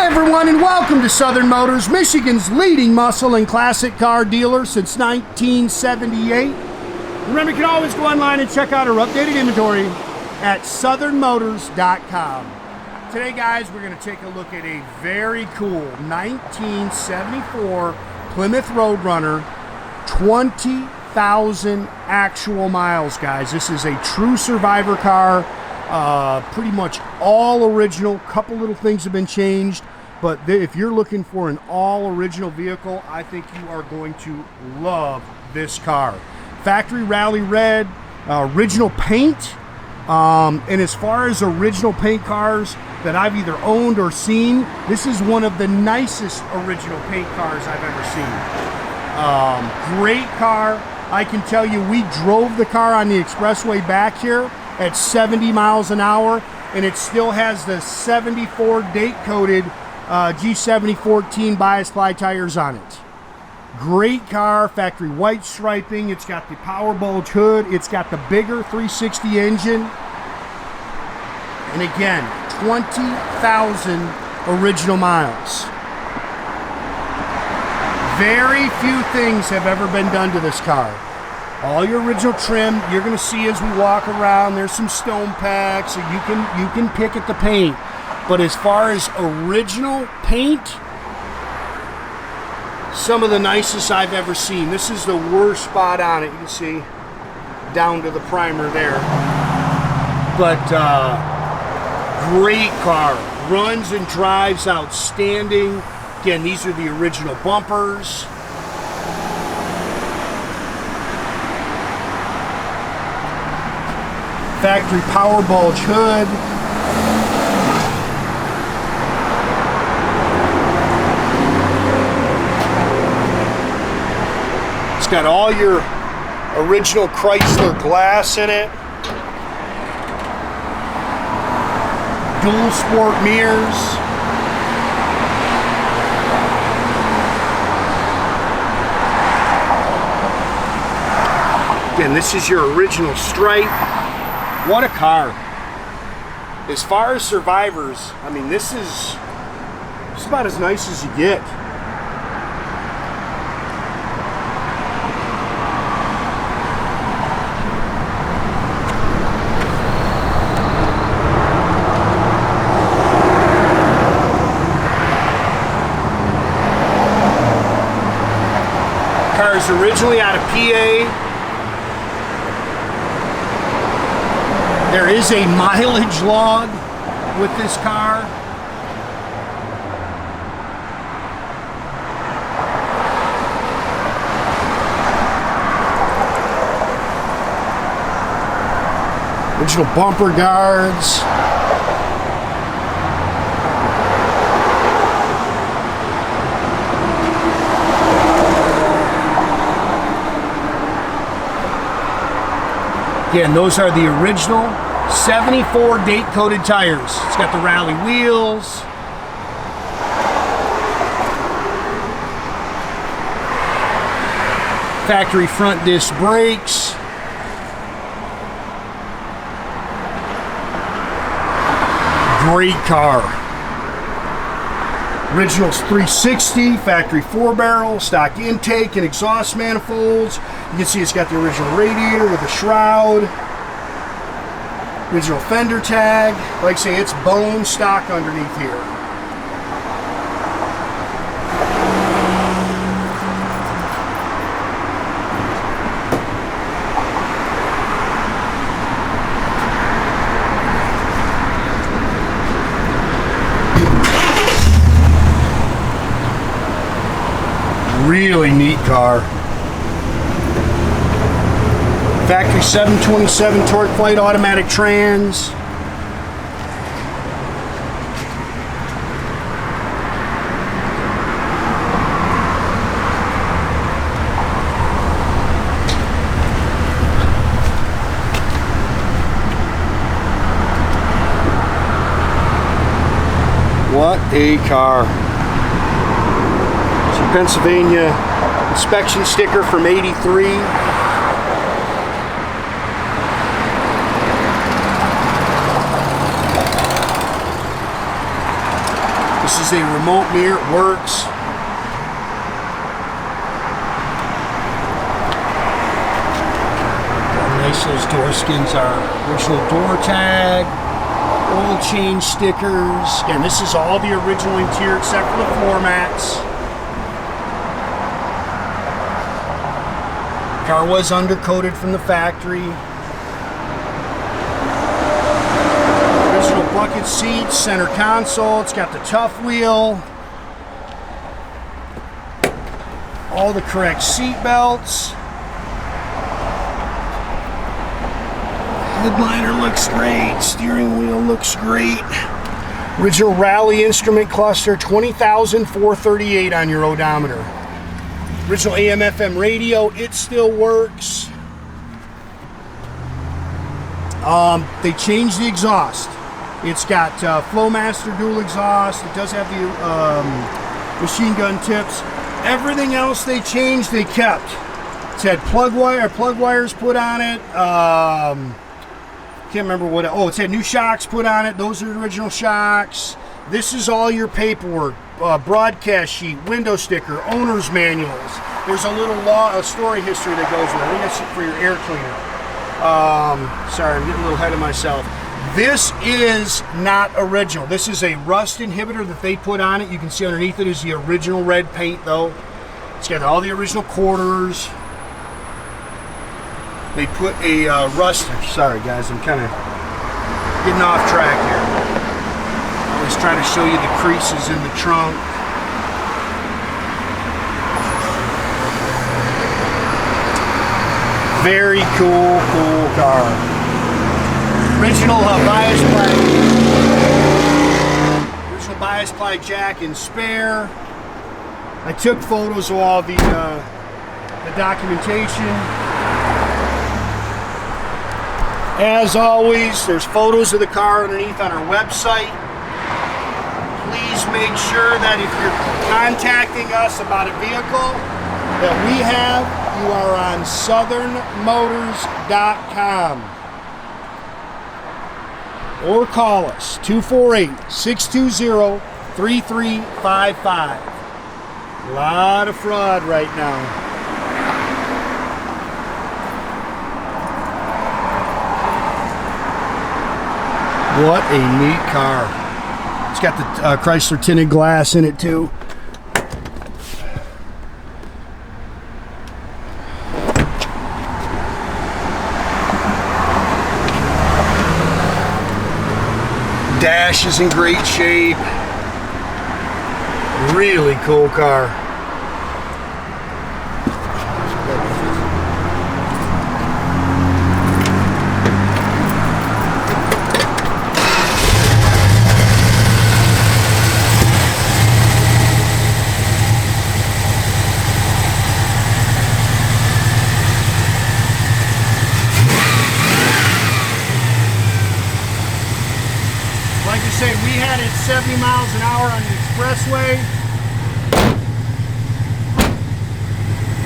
everyone, and welcome to Southern Motors, Michigan's leading muscle and classic car dealer since 1978. Remember, you can always go online and check out our updated inventory at southernmotors.com. Today, guys, we're going to take a look at a very cool 1974 Plymouth Roadrunner, 20,000 actual miles, guys. This is a true survivor car. Pretty much all original. Couple little things have been changed, but if you're looking for an all original vehicle, I think you are going to love this car. Factory rally red, original paint, and as far as original paint cars that I've either owned or seen, this is one of the nicest original paint cars I've ever seen. Great car. I can tell you, we drove the car on the expressway back here at 70 miles an hour, and it still has the 74 date-coated G70-14 bias ply tires on it. Great car, factory white striping. It's got the power bulge hood. It's got the bigger 360 engine. And again, 20,000 original miles. Very few things have ever been done to this car. All your original trim, you're going to see as we walk around, there's some stone packs, so you can pick at the paint. But as far as original paint, some of the nicest I've ever seen. This is the worst spot on it. You can see down to the primer there. But great car. Runs and drives outstanding. Again, these are the original bumpers. Factory power bulge hood. It's got all your original Chrysler glass in it. Dual sport mirrors. Again, this is your original stripe. What a car. As far as survivors, I mean, this is about as nice as you get. Car is originally out of PA. There is a mileage log with this car. Original bumper guards. Again, those are the original 74 date-coated tires. It's got the rally wheels. Factory front disc brakes. Great car. Original 360, factory 4-barrel, stock intake and exhaust manifolds. You can see it's got the original radiator with a shroud. Original fender tag. Like I say, it's bone stock underneath here. Really neat car. Factory 727 torqueflite automatic trans. What a car. Pennsylvania inspection sticker from '83. This is a remote mirror, it works. How nice those door skins are. Original door tag, oil change stickers. Again, this is all the original interior except for the floor mats. Car was undercoated from the factory. Original bucket seats, center console. It's got the Tuff wheel. All the correct seat belts. Headliner looks great. Steering wheel looks great. Original rally instrument cluster, 20,438 on your odometer. Original AM/FM radio, it still works. They changed the exhaust. It's got Flowmaster dual exhaust. It does have the machine gun tips. Everything else they changed, they kept. It's had plug wires put on it. Can't remember what. Oh, it's had new shocks put on it. Those are the original shocks. This is all your paperwork. Broadcast sheet, window sticker, owner's manuals. There's a little story history that goes with it. I think that's for your air cleaner. Sorry, I'm getting a little ahead of myself. This is not original. This is a rust inhibitor that they put on it. You can see underneath it is the original red paint, though. It's got all the original quarters. They put a rust. Sorry, guys, I'm kind of getting off track here. I was trying to show you the creases in the trunk. Very cool car. Original bias ply jack and spare. I took photos of all the documentation. As always, there's photos of the car underneath on our website. Please make sure that if you're contacting us about a vehicle that we have, you are on southernmotors.com. Or call us, 248-620-3355. A lot of fraud right now. What a neat car. It's got the Chrysler tinted glass in it too. Dash is in great shape. Really cool car. Like I say, we had it 70 miles an hour on the expressway.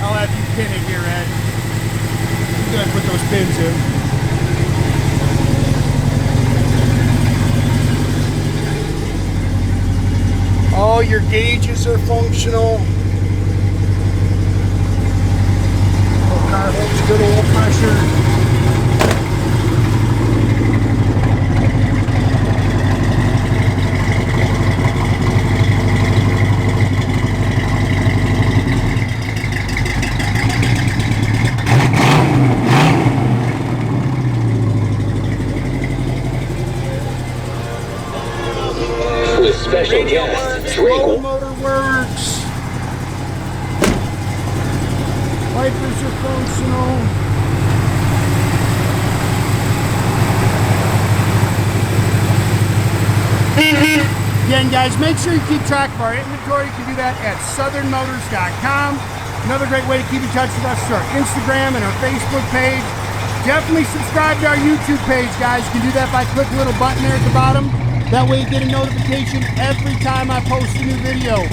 I'll have you pin it here, Ed. You gotta put those pins in. All your gauges are functional. The car holds good oil pressure. Special guest, roll motor works. Wipers are functional. Again, guys, make sure you keep track of our inventory. You can do that at southernmotors.com. Another great way to keep in touch with us is our Instagram and our Facebook page. Definitely subscribe to our YouTube page, guys. You can do that by clicking the little button there at the bottom. That way you get a notification every time I post a new video.